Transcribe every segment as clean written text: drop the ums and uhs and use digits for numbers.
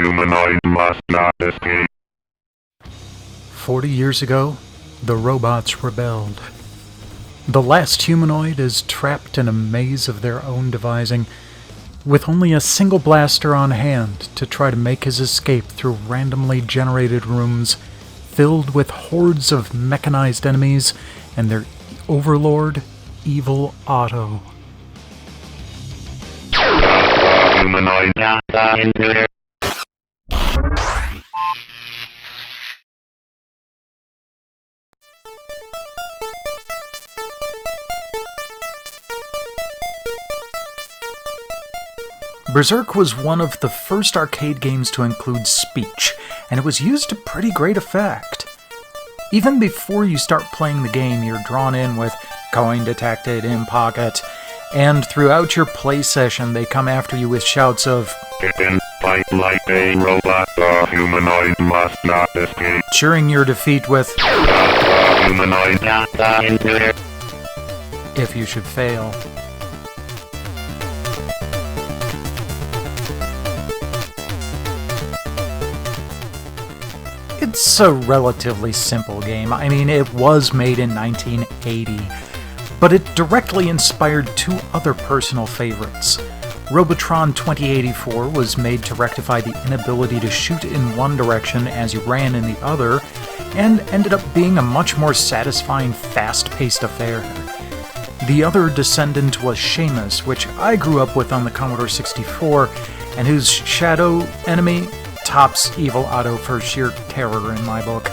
humanoid must not escape. 40 years ago, the robots rebelled. The last humanoid is trapped in a maze of their own devising, with only a single blaster on hand to try to make his escape through randomly generated rooms filled with hordes of mechanized enemies and their overlord, Evil Otto. Humanoid intruder. Berzerk was one of the first arcade games to include speech, and it was used to pretty great effect. Even before you start playing the game, you're drawn in with "coin detected in pocket," and throughout your play session they come after you with shouts of "Get in, fight like a robot, the humanoid must not escape," cheering your defeat with humanoid intruder. if you should fail. It's a relatively simple game. I mean, it was made in 1980, but it directly inspired two other personal favorites. Robotron 2084 was made to rectify the inability to shoot in one direction as you ran in the other, and ended up being a much more satisfying, fast-paced affair. The other descendant was Seamus, which I grew up with on the Commodore 64, and whose shadow enemy tops Evil Otto for sheer terror in my book.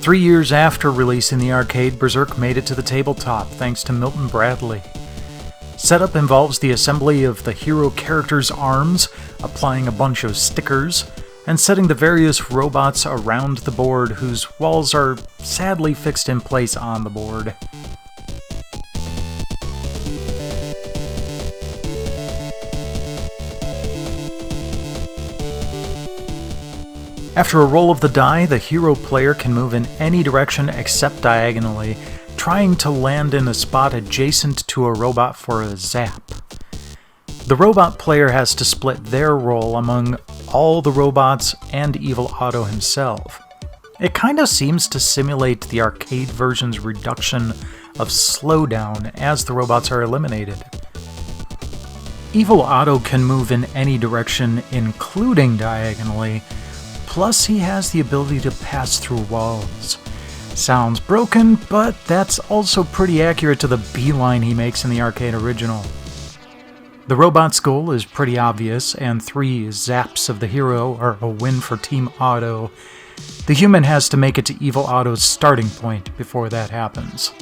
Three years after releasing the arcade, Berzerk made it to the tabletop thanks to Milton Bradley. Setup involves the assembly of the hero character's arms, applying a bunch of stickers, and setting the various robots around the board whose walls are sadly fixed in place on the board. After a roll of the die, the hero player can move in any direction except diagonally, trying to land in a spot adjacent to a robot for a zap. The robot player has to split their role among all the robots and Evil Otto himself. It kinda seems to simulate the arcade version's reduction of slowdown as the robots are eliminated. Evil Otto can move in any direction, including diagonally, plus he has the ability to pass through walls. Sounds broken, but that's also pretty accurate to the beeline he makes in the arcade original. The robot's goal is pretty obvious, and 3 zaps of the hero are a win for Team Otto. The human has to make it to Evil Otto's starting point before that happens.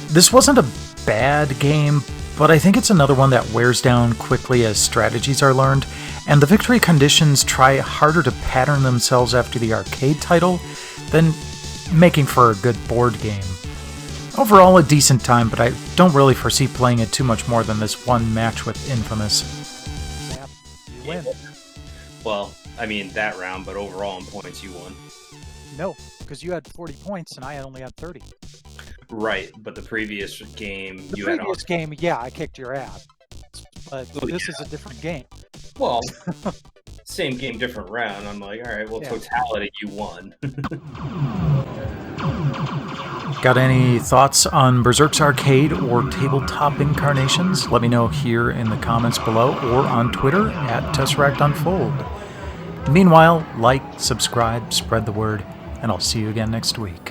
This wasn't a bad game, but I think it's another one that wears down quickly as strategies are learned, and the victory conditions try harder to pattern themselves after the arcade title than making for a good board game. Overall, a decent time, but I don't really foresee playing it too much more than this one match with Infamous. Yep, you win. Well, I mean that round, but overall in points you won. No, because you had 40 points and I only had 30. Right, but the previous game The you had previous game, yeah, I kicked your ass. But Oh, this yeah. is a different game. Well, same game, different round. I'm like, all right, well, Yeah. totality, you won. Got any thoughts on Berzerk's arcade or tabletop incarnations? Let me know here in the comments below or on Twitter @TesseractUnfold. Meanwhile, like, subscribe, spread the word, and I'll see you again next week.